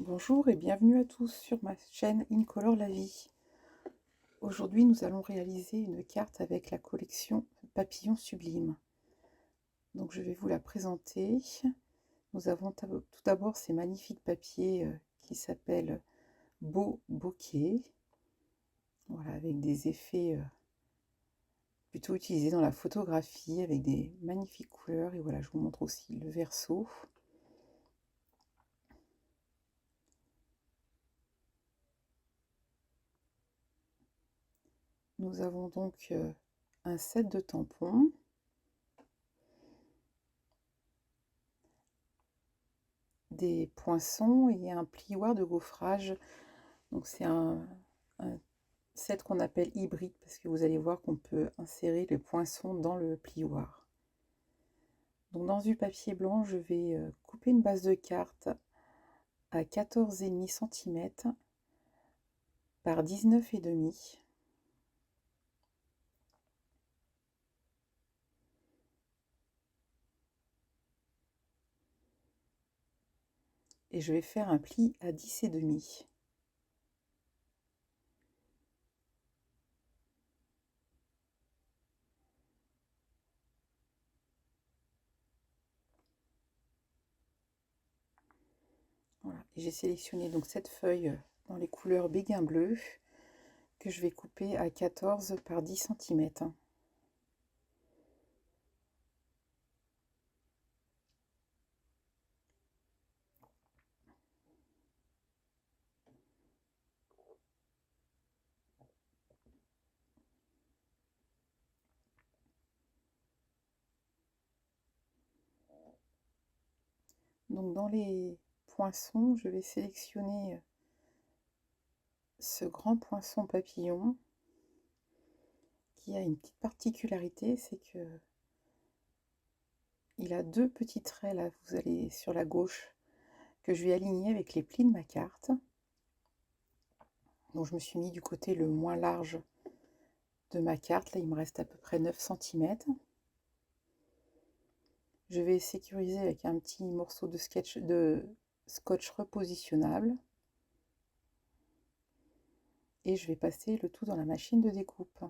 Bonjour et bienvenue à tous sur ma chaîne Incolore la vie. Aujourd'hui, nous allons réaliser une carte avec la collection Papillons Sublimes. Donc, je vais vous la présenter. Nous avons tout d'abord ces magnifiques papiers qui s'appellent Beau Bokeh. Voilà, avec des effets plutôt utilisés dans la photographie, avec des magnifiques couleurs. Et voilà, je vous montre aussi le verso. Nous avons donc un set de tampons, des poinçons et un plioir de gaufrage. Donc c'est un set qu'on appelle hybride parce que vous allez voir qu'on peut insérer les poinçons dans le plioir. Donc dans du papier blanc, je vais couper une base de carte à 14,5 cm par 19,5. Et je vais faire un pli à 10,5. Voilà. Et j'ai sélectionné donc cette feuille dans les couleurs béguin bleu que je vais couper à 14 par 10 cm. Donc dans les poinçons, je vais sélectionner ce grand poinçon papillon qui a une petite particularité, c'est que il a deux petits traits là, vous allez sur la gauche, que je vais aligner avec les plis de ma carte. Donc je me suis mis du côté le moins large de ma carte, là il me reste à peu près 9 cm. Je vais sécuriser avec un petit morceau de scotch repositionnable. Et je vais passer le tout dans la machine de découpe.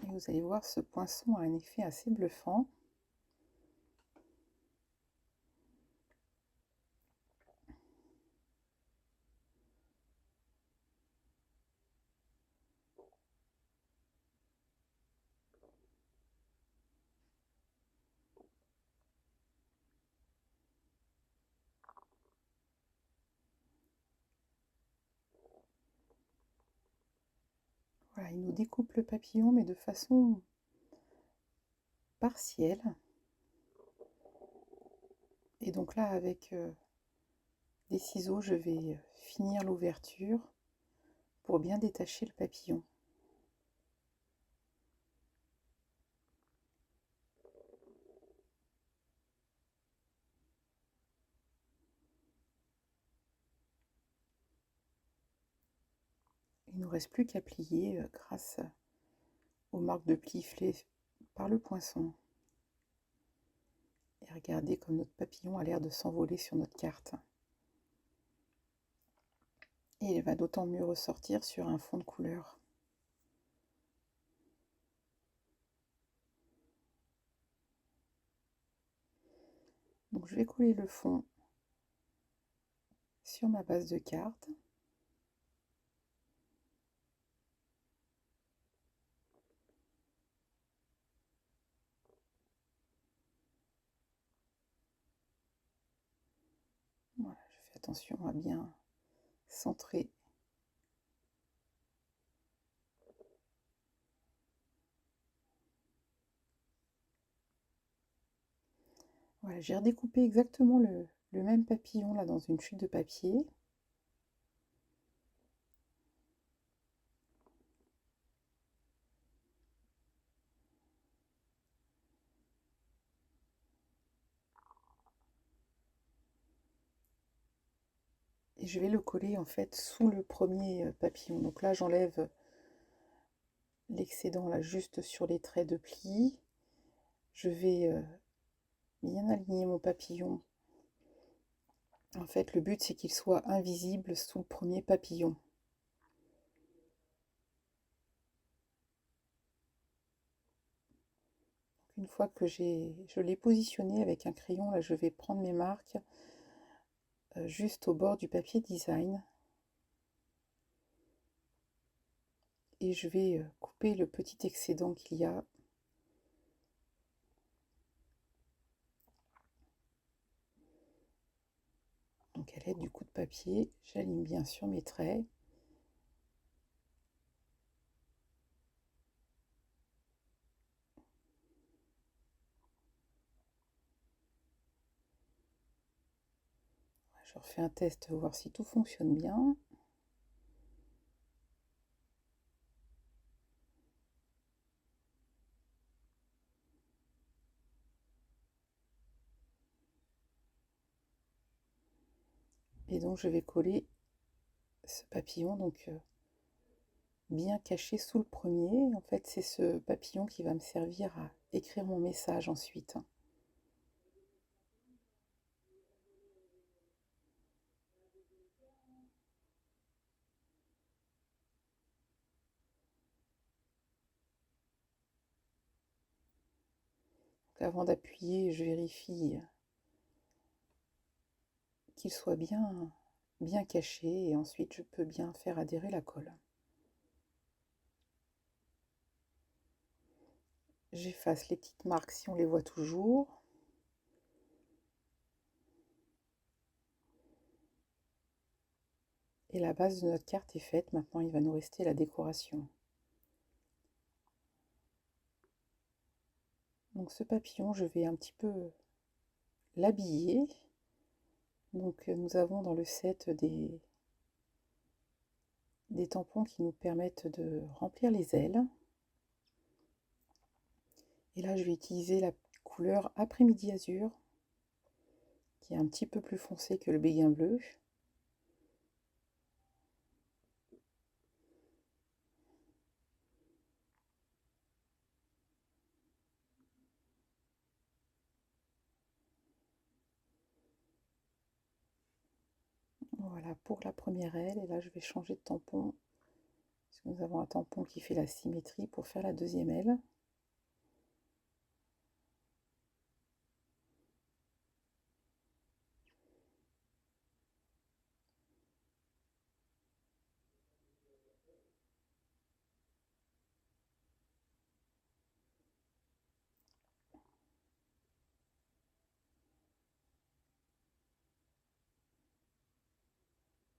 Et vous allez voir, ce poinçon a un effet assez bluffant. Voilà, il nous découpe le papillon, mais de façon partielle. Et donc là, avec des ciseaux, je vais finir l'ouverture pour bien détacher le papillon. Il ne nous reste plus qu'à plier grâce aux marques de pli faites par le poinçon. Et regardez comme notre papillon a l'air de s'envoler sur notre carte. Et il va d'autant mieux ressortir sur un fond de couleur. Donc je vais coller le fond sur ma base de carte. Voilà, je fais attention à bien centrer. Voilà, j'ai redécoupé exactement le même papillon là dans une chute de papier. Et je vais le coller en fait sous le premier papillon. Donc là j'enlève l'excédent là juste sur les traits de pli. Je vais bien aligner mon papillon. En fait le but c'est qu'il soit invisible sous le premier papillon. Une fois que je l'ai positionné avec un crayon, là je vais prendre mes marques juste au bord du papier design. Et je vais couper le petit excédent qu'il y a. Donc à l'aide du coup de papier, j'aligne bien sur mes traits. Je refais un test, voir si tout fonctionne bien. Et donc je vais coller ce papillon donc bien caché sous le premier. En fait c'est ce papillon qui va me servir à écrire mon message ensuite. Donc avant d'appuyer, je vérifie qu'il soit bien caché et ensuite je peux bien faire adhérer la colle. J'efface les petites marques si on les voit toujours. Et la base de notre carte est faite. Maintenant, il va nous rester la décoration. Donc ce papillon, je vais un petit peu l'habiller. Donc nous avons dans le set des tampons qui nous permettent de remplir les ailes. Et là, je vais utiliser la couleur Après-midi Azur, qui est un petit peu plus foncé que le béguin bleu. Voilà pour la première aile. Et là, je vais changer de tampon. Parce que nous avons un tampon qui fait la symétrie pour faire la deuxième aile.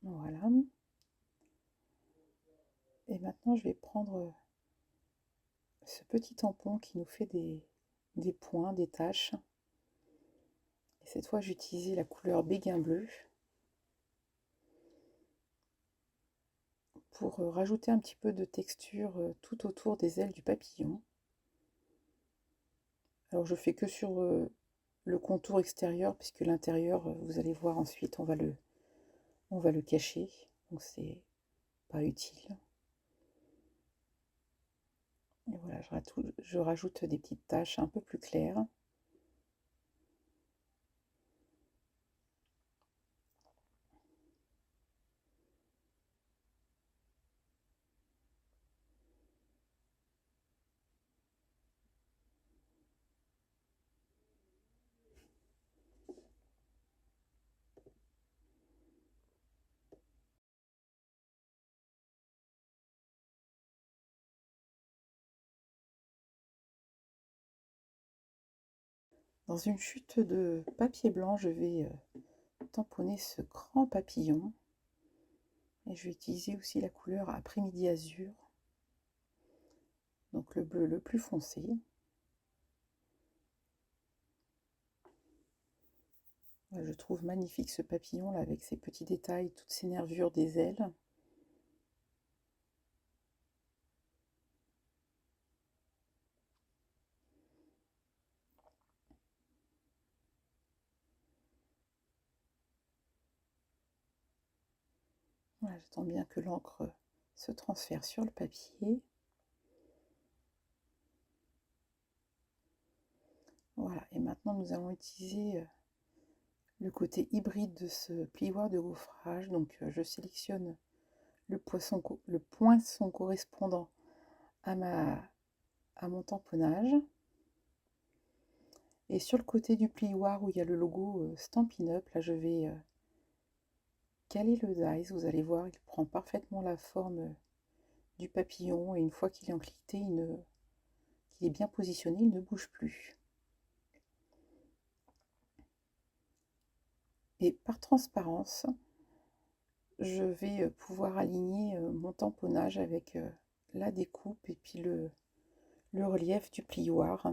Voilà. Et maintenant, je vais prendre ce petit tampon qui nous fait des points, des taches. Et cette fois, j'ai utilisé la couleur béguin bleu pour rajouter un petit peu de texture tout autour des ailes du papillon. Alors, je fais que sur le contour extérieur, puisque l'intérieur, vous allez voir ensuite, on va le cacher. Donc, c'est pas utile. Et voilà, je rajoute des petites taches un peu plus claires. Dans une chute de papier blanc, je vais tamponner ce grand papillon. Et je vais utiliser aussi la couleur Après-midi Azur. Donc le bleu le plus foncé. Je trouve magnifique ce papillon là avec ses petits détails, toutes ces nervures des ailes. Voilà, j'attends bien que l'encre se transfère sur le papier. Voilà, et maintenant nous allons utiliser le côté hybride de ce plioir de gaufrage. Donc je sélectionne le poinçon correspondant à mon tamponnage. Et sur le côté du plioir où il y a le logo Stampin' Up, là je vais caler le dies. Vous allez voir, il prend parfaitement la forme du papillon, et une fois qu'il est encliqueté, qu'il est bien positionné, il ne bouge plus. Et par transparence, je vais pouvoir aligner mon tamponnage avec la découpe et puis le relief du plioir,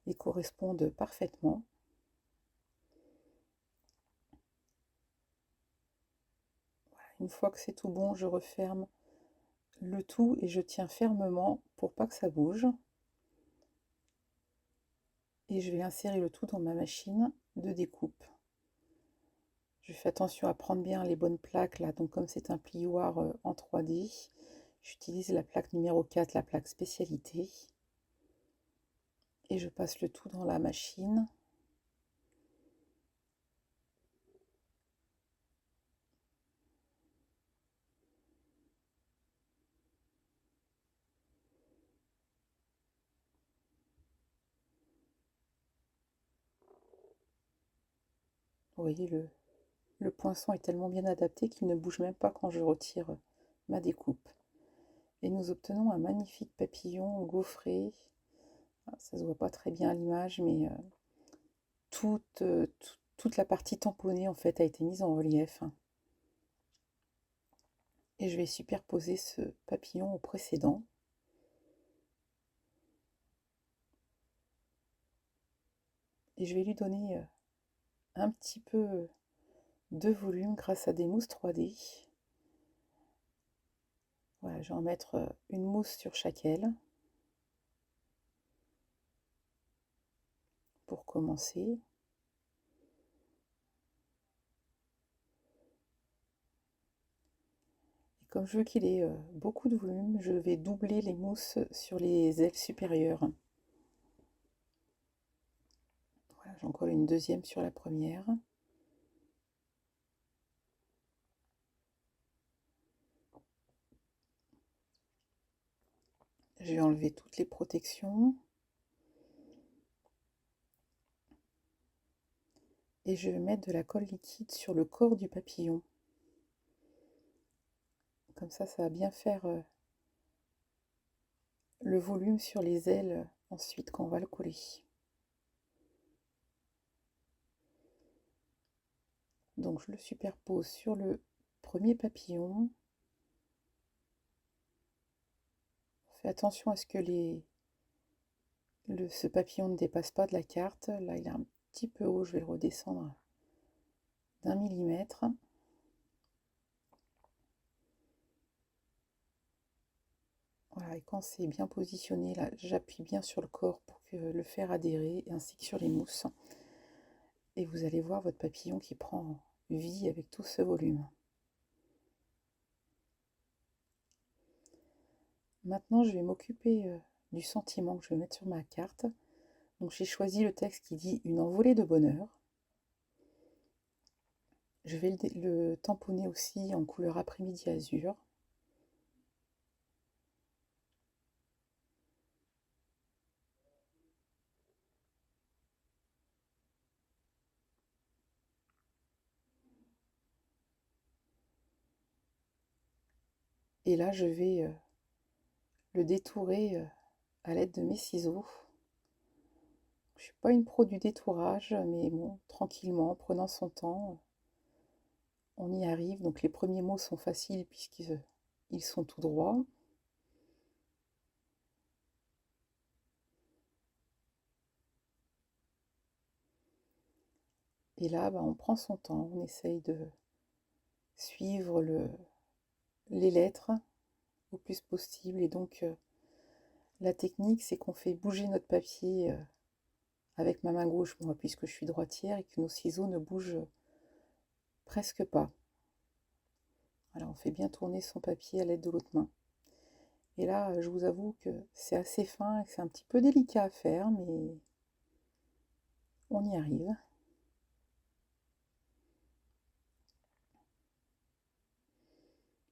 et correspondent parfaitement. Voilà, une fois que c'est tout bon, je referme le tout et je tiens fermement pour pas que ça bouge. Et je vais insérer le tout dans ma machine de découpe. Je fais attention à prendre bien les bonnes plaques là, donc comme c'est un plioir en 3D, j'utilise la plaque numéro 4, la plaque spécialité. Et je passe le tout dans la machine. Vous voyez, le poinçon est tellement bien adapté qu'il ne bouge même pas quand je retire ma découpe. Et nous obtenons un magnifique papillon gaufré. Ça se voit pas très bien à l'image, mais toute la partie tamponnée en fait a été mise en relief. Et je vais superposer ce papillon au précédent. Et je vais lui donner un petit peu de volume grâce à des mousses 3D. Voilà, je vais en mettre une mousse sur chaque aile pour commencer. Et comme je veux qu'il ait beaucoup de volume, je vais doubler les mousses sur les ailes supérieures. Voilà, j'en colle une deuxième sur la première. Je vais enlever toutes les protections. Et je vais mettre de la colle liquide sur le corps du papillon. Comme ça va bien faire le volume sur les ailes ensuite quand on va le coller. Donc je le superpose sur le premier papillon. Fais attention à ce que ce papillon ne dépasse pas de la carte. Là il est un petit peu haut, je vais le redescendre d'1 millimètre. Voilà, et quand c'est bien positionné, là j'appuie bien sur le corps pour le faire adhérer, ainsi que sur les mousses. Et vous allez voir votre papillon qui prend vie avec tout ce volume. Maintenant, je vais m'occuper du sentiment que je vais mettre sur ma carte. Donc j'ai choisi le texte qui dit une envolée de bonheur. Je vais le tamponner aussi en couleur après-midi azur. Et là, je vais le détourer à l'aide de mes ciseaux. Je ne suis pas une pro du détourage, mais bon, tranquillement, en prenant son temps, on y arrive. Donc les premiers mots sont faciles puisqu'ils sont tout droits. Et là, on prend son temps, on essaye de suivre les lettres au plus possible. Et donc, la technique, c'est qu'on fait bouger notre papier avec ma main gauche, moi, puisque je suis droitière, et que nos ciseaux ne bougent presque pas. Voilà, on fait bien tourner son papier à l'aide de l'autre main. Et là, je vous avoue que c'est assez fin et que c'est un petit peu délicat à faire, mais on y arrive.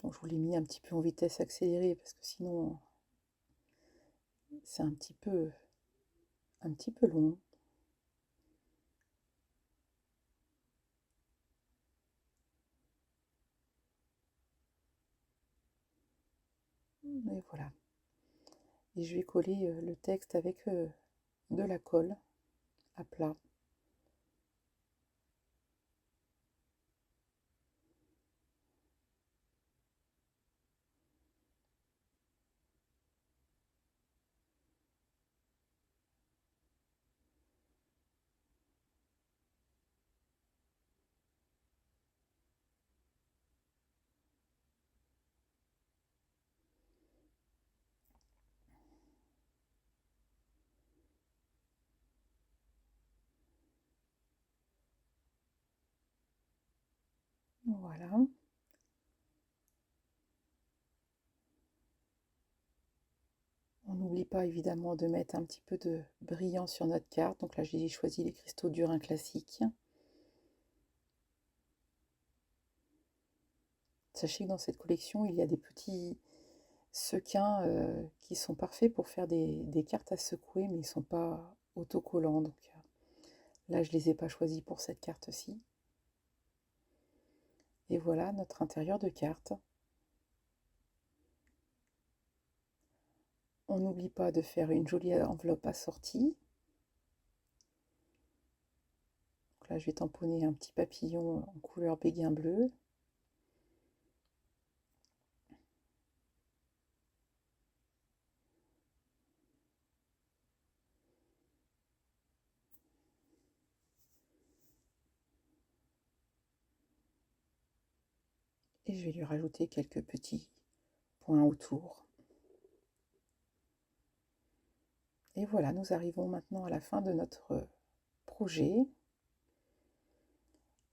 Bon, je vous l'ai mis un petit peu en vitesse accélérée parce que sinon c'est un petit peu long. Et voilà. Et je vais coller le texte avec de la colle à plat. Voilà. On n'oublie pas évidemment de mettre un petit peu de brillant sur notre carte. Donc là, j'ai choisi les cristaux durs classiques. Sachez que dans cette collection, il y a des petits sequins qui sont parfaits pour faire des cartes à secouer, mais ils ne sont pas autocollants. Donc là, je ne les ai pas choisis pour cette carte-ci. Et voilà notre intérieur de carte. On n'oublie pas de faire une jolie enveloppe assortie. Donc là, je vais tamponner un petit papillon en couleur béguin bleu. Et je vais lui rajouter quelques petits points autour. Et voilà, nous arrivons maintenant à la fin de notre projet.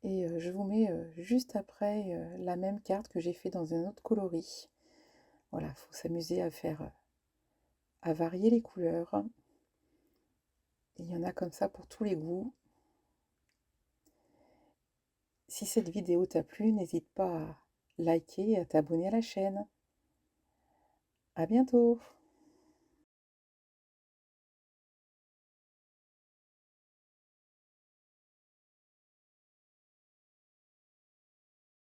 Et je vous mets juste après la même carte que j'ai fait dans un autre coloris. Voilà, il faut s'amuser à faire, à varier les couleurs. Il y en a comme ça pour tous les goûts. Si cette vidéo t'a plu, n'hésite pas à liker et à t'abonner à la chaîne. À bientôt!